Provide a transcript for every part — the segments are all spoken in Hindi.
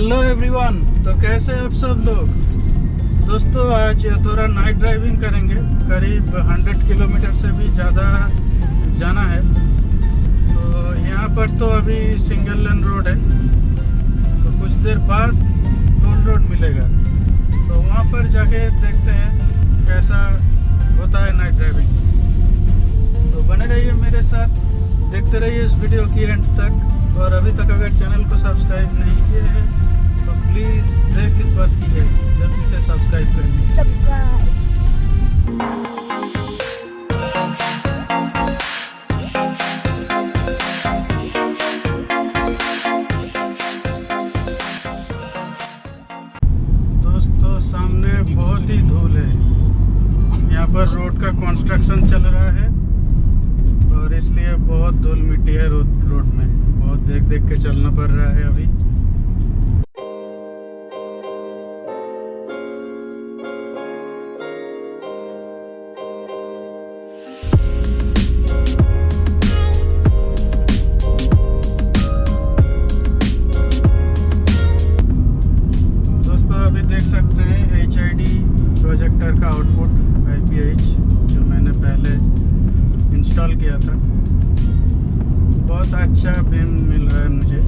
Hello everyone. तो कैसे आप सब लोग। दोस्तों आज थोड़ा नाइट ड्राइविंग करेंगे, करीब 100 किलोमीटर से भी ज़्यादा जाना है। तो यहाँ पर तो अभी सिंगल लेन रोड है, तो कुछ देर बाद टोल रोड मिलेगा, तो वहाँ पर जाके देखते हैं कैसा होता है नाइट ड्राइविंग। तो बने रहिए मेरे साथ, देखते रहिए इस वीडियो की एंड तक। और अभी तक अगर चैनल को सब्सक्राइब नहीं किए हैं तो प्लीज़ देर किस बात की है, जल्दी से सब्सक्राइब कर लीजिए। दोस्तों सामने बहुत ही धूल है, यहाँ पर रोड का कंस्ट्रक्शन चल रहा है और इसलिए बहुत धूल मिट्टी है रोड में। बहुत देख देख के चलना पड़ रहा है अभी। दोस्तों अभी देख सकते हैं HID प्रोजेक्टर का आउटपुट IPH जो मैंने पहले इंस्टॉल किया था। बहुत अच्छा बीम मिल रहा है मुझे।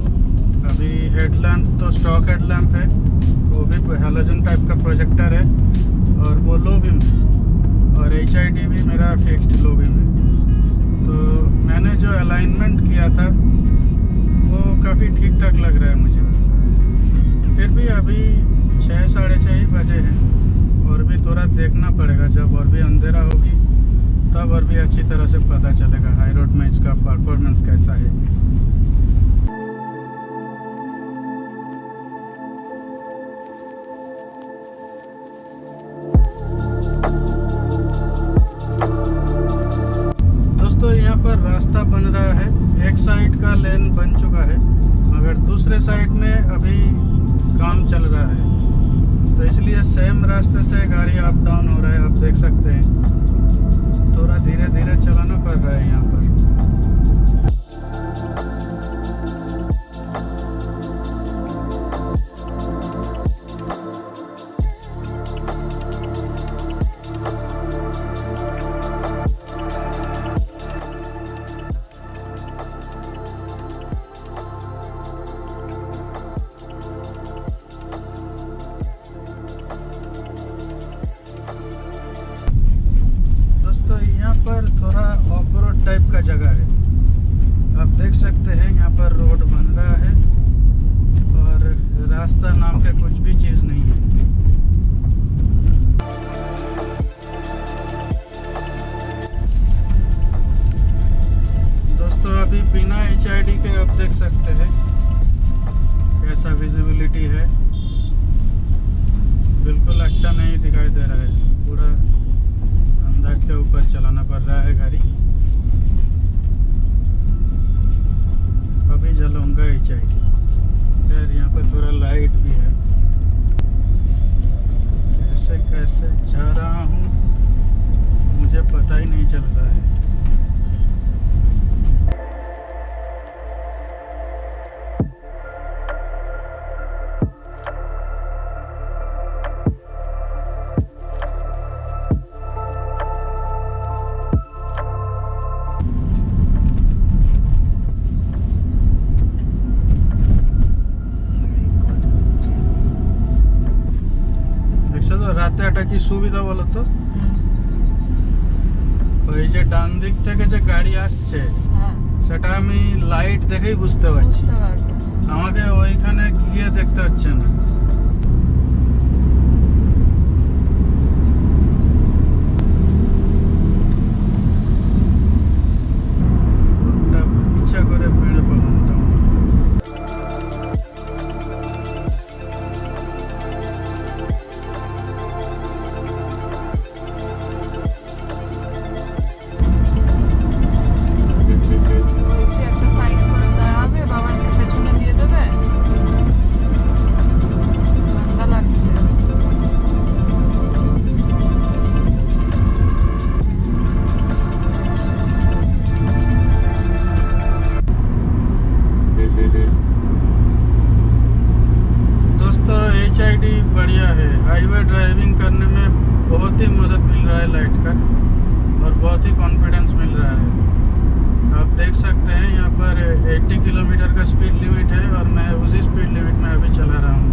अभी हेडलैम्प तो स्टॉक हेडलैम्प है, वो भी हैलोजन टाइप का प्रोजेक्टर है और वो लो बीम है, और HID भी मेरा फिक्स्ड लो बीम है। तो मैंने जो अलाइनमेंट किया था वो काफ़ी ठीक ठाक लग रहा है मुझे। फिर भी अभी 6 साढ़े 6 ही बजे हैं और भी थोड़ा देखना पड़ेगा। जब और भी अंधेरा होगी तब और भी अच्छी तरह से पता चलेगा हाई रोड में इसका परफॉर्मेंस कैसा है। दोस्तों यहाँ पर रास्ता बन रहा है, एक साइड का लेन बन चुका है मगर दूसरे साइड में अभी काम चल रहा है, तो इसलिए सेम रास्ते से गाड़ी अप डाउन हो रहा है। आप देख सकते हैं थोड़ा धीरे धीरे चलाना पड़ रहा है यहाँ पर। यहाँ पर थोड़ा ऑफ रोड टाइप का जगह है, आप देख सकते हैं यहाँ पर रोड बन रहा है और रास्ता नाम का कुछ भी चीज़ नहीं है। दोस्तों अभी बिना HID के आप देख सकते हैं कैसा विजिबिलिटी है, बिल्कुल अच्छा नहीं दिखाई दे रहा है। पूरा अंदाज के ऊपर चलाना पड़ रहा है गाड़ी। अभी जलाऊंगा HID। यार यहाँ पर थोड़ा लाइट भी है, कैसे कैसे जा रहा हूँ मुझे पता ही नहीं चल रहा है। রাতে এটা কি সুবিধা বলো তো, ওই যে ডান দিক থেকে যে গাড়ি আসছে সেটা আমি লাইট দেখেই বুঝতে পারছি, আমাকে ওইখানে গিয়ে দেখতে হচ্ছে না। ইচ্ছা করে বেড়ে পেলাম। बहुत ही कॉन्फिडेंस मिल रहा है। आप देख सकते हैं यहाँ पर 80 किलोमीटर का स्पीड लिमिट है और मैं उसी स्पीड लिमिट में अभी चला रहा हूँ।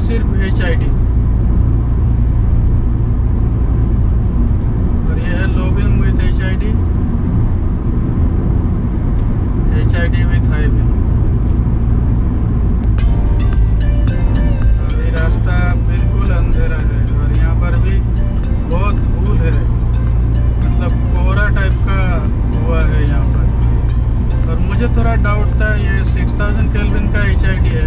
सिर्फ HID और ये है low beam width HID with high beam. अभी रास्ता बिल्कुल अंधेरा है और यहाँ पर भी बहुत धूल है, मतलब कोहरा टाइप का हुआ है यहाँ पर। और मुझे थोड़ा डाउट था, ये 6000 केल्विन का HID है,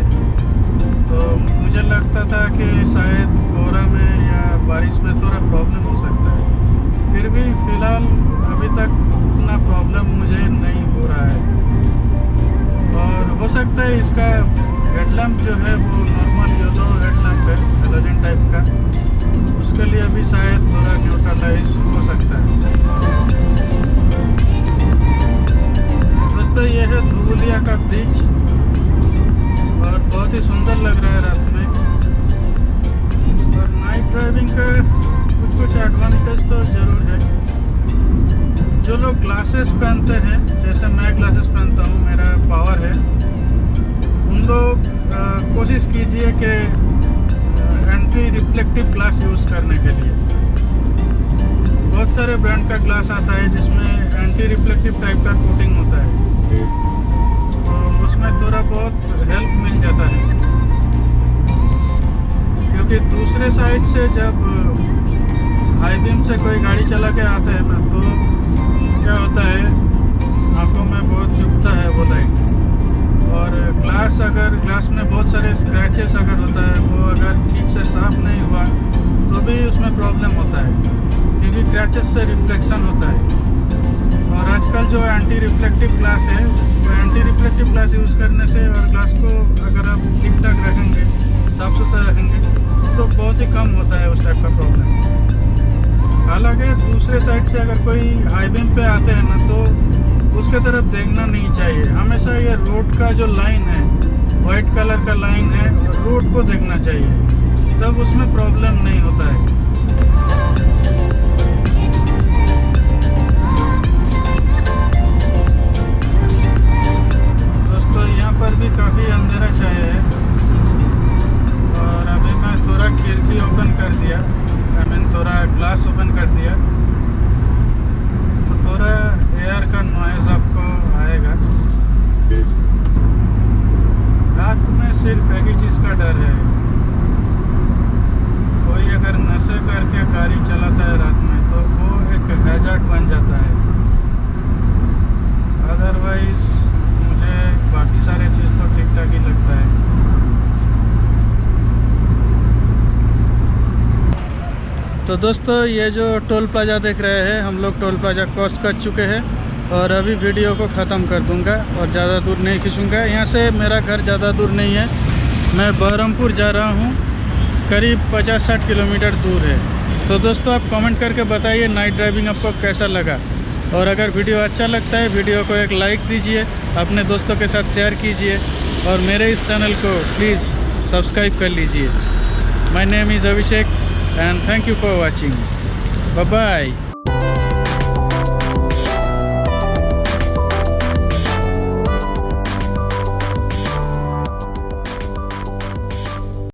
तो मुझे लगता था कि शायद कोहरा में या बारिश में थोड़ा प्रॉब्लम हो सकता है। फिर भी फ़िलहाल अभी तक उतना प्रॉब्लम मुझे नहीं हो रहा है। और हो सकता है इसका हेडलैम्प जो है वो नॉर्मल येलो हेडलैम्प है, हेलोजन टाइप का, उसके लिए अभी शायद थोड़ा न्यूट्रलाइज हो सकता है। दोस्तों ये है धुबुलिया का ब्रिज और बहुत ही सुंदर लग रहा है रात में। और नाइट ड्राइविंग का कुछ एडवांटेज तो ज़रूर है। जो लोग ग्लासेस पहनते हैं, जैसे मैं ग्लासेस पहनता हूँ, मेरा पावर है, उन लोग कोशिश कीजिए कि एंटी रिफ्लेक्टिव ग्लास यूज़ करने के लिए। बहुत सारे ब्रांड का ग्लास आता है जिसमें एंटी रिफ्लेक्टिव टाइप का कोटिंग होता है, उसमें थोड़ा बहुत हेल्प मिल जाता है। क्योंकि दूसरे साइड से जब हाई बीम से कोई गाड़ी चला के आता है ना, तो क्या होता है, आंखों में बहुत चुभता है वो लाइट। और ग्लास में बहुत सारे स्क्रैचेस अगर होता है, वो अगर ठीक से साफ नहीं हुआ तो भी उसमें प्रॉब्लम होता है, क्योंकि क्रैचेस से रिफ्लेक्शन होता है। और आजकल जो एंटी रिफ्लेक्टिव ग्लास है, वो एंटी रिफ्लेक्टिव ग्लास यूज़ करने से और ग्लास को अगर आप ठीक ठाक रखेंगे, साफ सुथरा रखेंगे, तो बहुत ही कम होता है उस टाइप का प्रॉब्लम। हालांकि दूसरे साइड से अगर कोई हाई बीम पे आते हैं ना, तो उसके तरफ देखना नहीं चाहिए। हमेशा ये रोड का जो लाइन है, वाइट कलर का लाइन है, रोड को देखना चाहिए, तब उसमें प्रॉब्लम नहीं होता है। पर भी काफ़ी अंधेरा छाया है और अभी मैं थोड़ा खिड़की ओपन कर दिया, थोड़ा ग्लास ओपन कर दिया, तो थोड़ा एयर का नॉइज़ आपको आएगा। रात में सिर्फ एक ही चीज़ का डर है, कोई अगर नशे करके गाड़ी चलाता है रात में तो वो एक हैज़ार्ड बन जाता है। अदरवाइज़ बाकी सारे चीज़ तो ठीक ठाक ही लगता है। तो दोस्तों ये जो टोल प्लाजा देख रहे हैं, हम लोग टोल प्लाजा क्रॉस कर चुके हैं और अभी वीडियो को ख़त्म कर दूंगा और ज़्यादा दूर नहीं खींचूंगा। यहाँ से मेरा घर ज़्यादा दूर नहीं है, मैं बहरमपुर जा रहा हूँ, करीब 50-60 किलोमीटर दूर है। तो दोस्तों आप कमेंट करके बताइए नाइट ड्राइविंग आपको कैसा लगा। और अगर वीडियो अच्छा लगता है वीडियो को एक लाइक दीजिए, अपने दोस्तों के साथ शेयर कीजिए और मेरे इस चैनल को प्लीज़ सब्सक्राइब कर लीजिए। My name is Abhishek and thank you for watching. Bye bye.